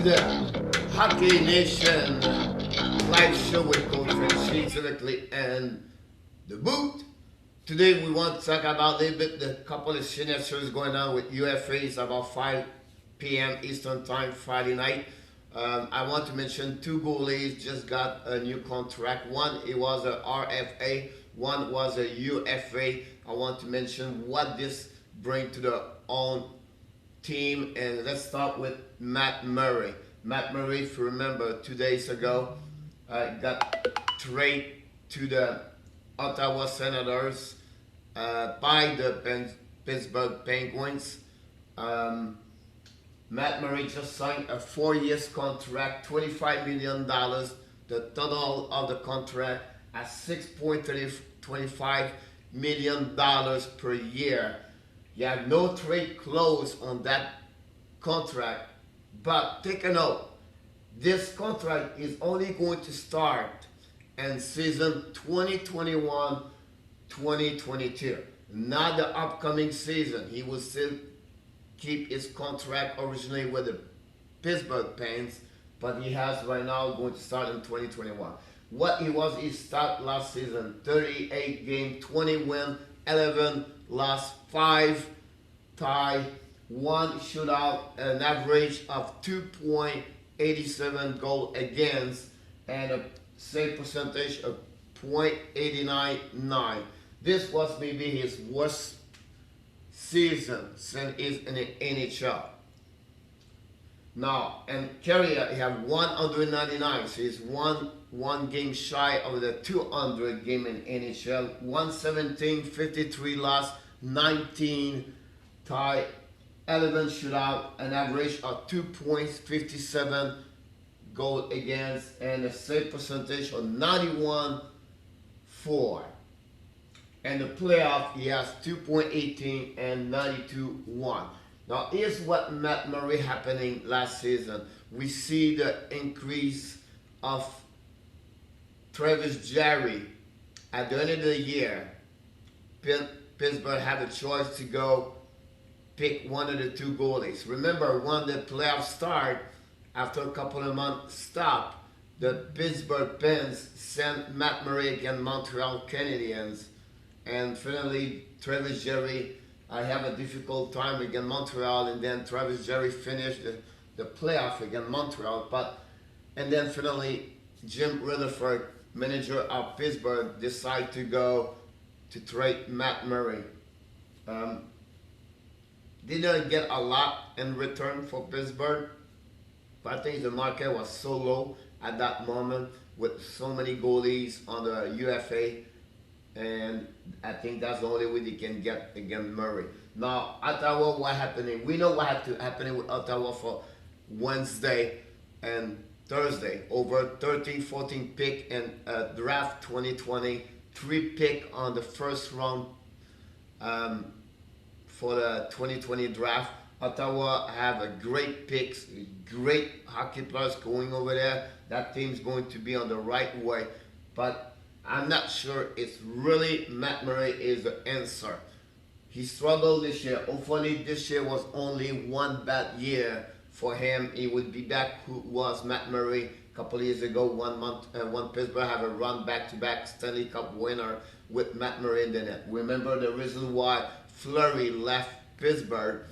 the Hockey Nation live show with Coach Frenchy directly and the boot. Today we want to talk about a little bit the couple of signatures going on with UFAs about 5 p.m. Eastern Time Friday night. I want to mention two goalies just got a new contract. One, it was a RFA. One was a UFA. I want to mention what this brings to the own team, and let's start with Matt Murray. Matt Murray, if you remember, 2 days ago, got traded to the Ottawa Senators by the Pittsburgh Penguins. Matt Murray just signed a 4-year contract, $25 million. The total of the contract at $6.25 million per year. You have no trade clause on that contract, but take a note, this contract is only going to start in season 2021-2022, not the upcoming season. He will still keep his contract originally with the Pittsburgh Penguins, but he has right now going to start in 2021. What he was, he started last season, 38 games, 20 win, 11 loss, 5 tie, 1 shootout, an average of 2.87 goal against, and a save percentage of .899. This was maybe his worst season since he's in the NHL. Now, in career, he have 199, so he's one game shy of the 200 game in NHL. 117, 53 loss, 19 tie, 11 shootout, an average of 2.57 goal against, and a save percentage of 91.4. And the playoff, he has 2.18 and 92.1. Now, here's what Matt Murray happening last season. We see the increase of Travis Jarry. At the end of the year, Pittsburgh had a choice to go pick one of the two goalies. Remember, when the playoffs start, after a couple of months stop, the Pittsburgh Penguins sent Matt Murray against Montreal Canadiens, and finally Travis Jarry have a difficult time against Montreal, and then Travis Jarry finished the playoff against Montreal. And then finally Jim Rutherford, manager of Pittsburgh, decided to go to trade Matt Murray. Didn't get a lot in return for Pittsburgh, but I think the market was so low at that moment with so many goalies on the UFA, and I think that's the only way they can get against Murray. Now, Ottawa, what happening? We know what happening with Ottawa for Wednesday and Thursday. Over 13-14 pick in draft 2020, 3 pick on the first round for the 2020 draft. Ottawa have a great picks, great hockey players going over there. That team's going to be on the right way, but I'm not sure it's really Matt Murray is the answer. He struggled this year. Hopefully this year was only one bad year for him. He would be back who was Matt Murray a couple of years ago. When Pittsburgh have a run back-to-back Stanley Cup winner with Matt Murray in the net. Remember the reason why Fleury left Pittsburgh?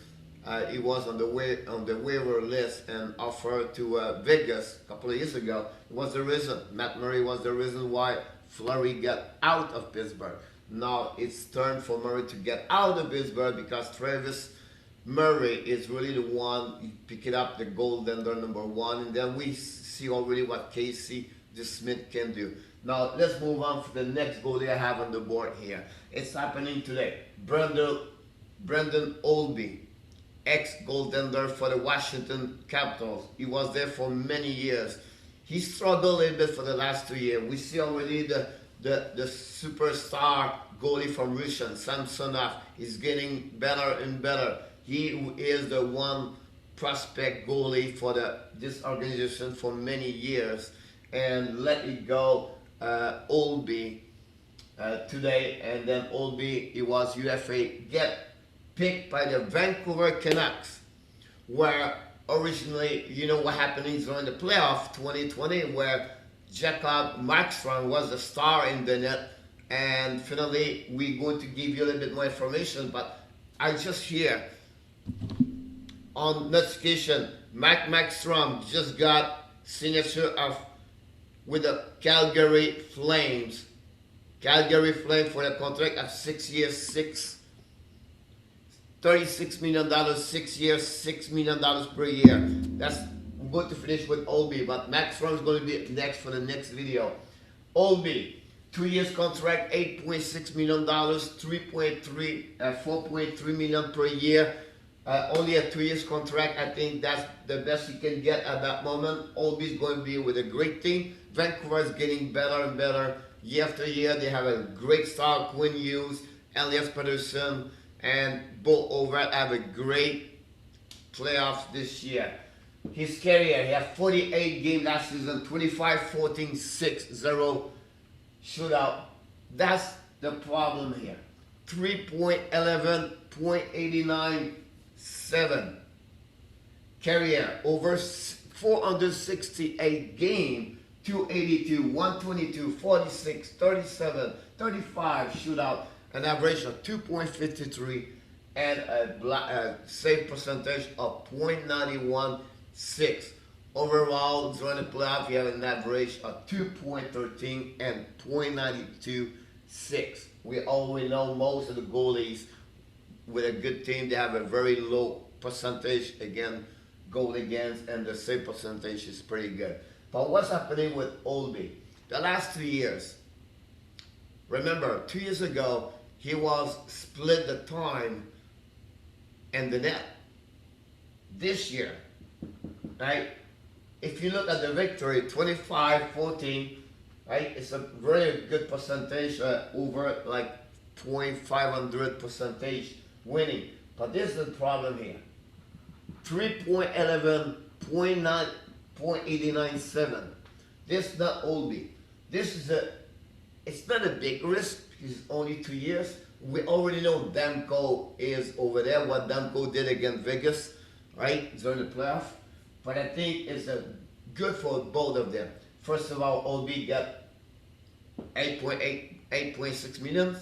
He was on the waiver list and offered to Vegas a couple of years ago. It was the reason. Matt Murray was the reason why Fleury got out of Pittsburgh. Now it's turn for Murray to get out of Pittsburgh because Travis Murray is really the one picking up the goaltender number 1, and then we see already what Casey DeSmith can do. Now let's move on for the next goalie I have on the board here. It's happening today. Braden Holtby, ex-goaltender for the Washington Capitals. He was there for many years. He struggled a little bit for the last 2 years. We see already the superstar goalie from Russian, Samsonov, is getting better and better. He is the one prospect goalie for this organization for many years, and let it go Holtby today, and then Holtby, he was UFA, get picked by the Vancouver Canucks, where originally, you know what happened during the playoff 2020, where Jacob Markstrom was the star in the net, and finally we're going to give you a little bit more information. But I just hear on notification, Markstrom just got signature of with the Calgary Flames. Calgary Flames for a contract of 6 years, $36 million, 6 years, $6 million per year. That's good to finish with Holtby, but Markstrom is going to be next for the next video. Holtby, 2 years contract, $8.6 million, 4.3 million per year. Only a 2 years contract. I think that's the best you can get at that moment. Holtby is going to be with a great team. Vancouver is getting better and better year after year. They have a great star, Quinn Hughes, Elias Pettersson, and Bo Overath have a great playoffs this year. His career, he had 48 games last season, 25, 14, 6, 0 shootout. That's the problem here. 3.11, 0.89, 7. Career, over 468 games, 282, 122, 46, 37, 35 shootout, an average of 2.53, and a save percentage of 0.916. Overall, during the playoff, you have an average of 2.13 and 0.926. We already know most of the goalies with a good team, they have a very low percentage again, goal against, and the save percentage is pretty good. But what's happening with Holtby? The last 2 years, remember, 2 years ago, he was split the time and the net. This year, right? If you look at the victory, 25-14, right? It's a very good percentage, over like 0.500 percentage winning. But this is the problem here. 3.11, 0.9, 0.897. This is not Holtby. This is it's not a big risk. It's only 2 years. We already know Demko is over there, what Demko did against Vegas, right, during the playoff. But I think it's good for both of them. First of all, Holtby got 8.6 million.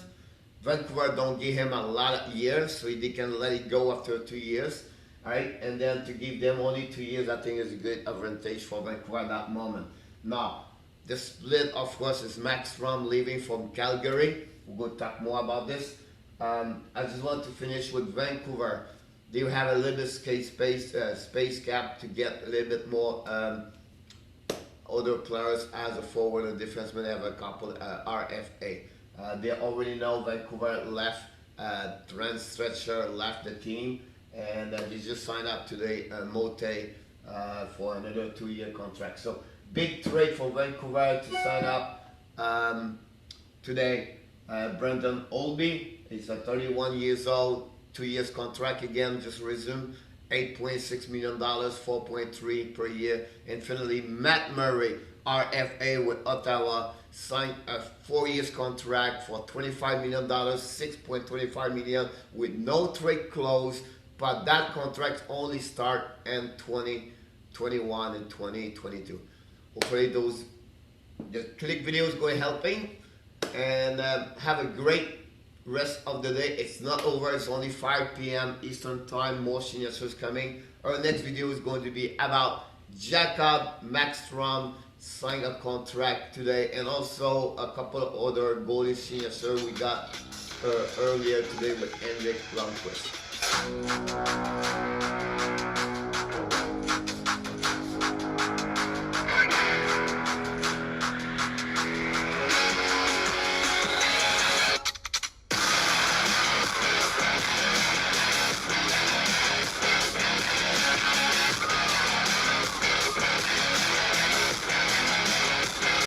Vancouver don't give him a lot of years, so they can let it go after 2 years, right? And then to give them only 2 years, I think is a good advantage for Vancouver at that moment. Now, the split, of course, is Markstrom leaving from Calgary. We're going to talk more about this. I just want to finish with Vancouver. They have a little bit space cap to get a little bit more other players as a forward or defenseman. They have a couple RFA. They already know Vancouver left, Trent Stretcher left the team, and they just signed up today Mote for another 2-year contract. So big trade for Vancouver to sign up today. Braden Holtby, he's 31 years old, 2 years contract again, just resumed, $8.6 million, 4.3 per year. And finally, Matt Murray, RFA with Ottawa, signed a 4 years contract for $25 million, 6.25 million with no trade clause, but that contract only start in 2021 and 2022. Hopefully the click videos going helping, and have a great rest of the day. It's not over, it's only 5 p.m. Eastern time. More signatures coming. Our next video is going to be about Jacob Markstrom signed a contract today, and also a couple of other goalie signatures we got earlier today with Henrik Lundqvist.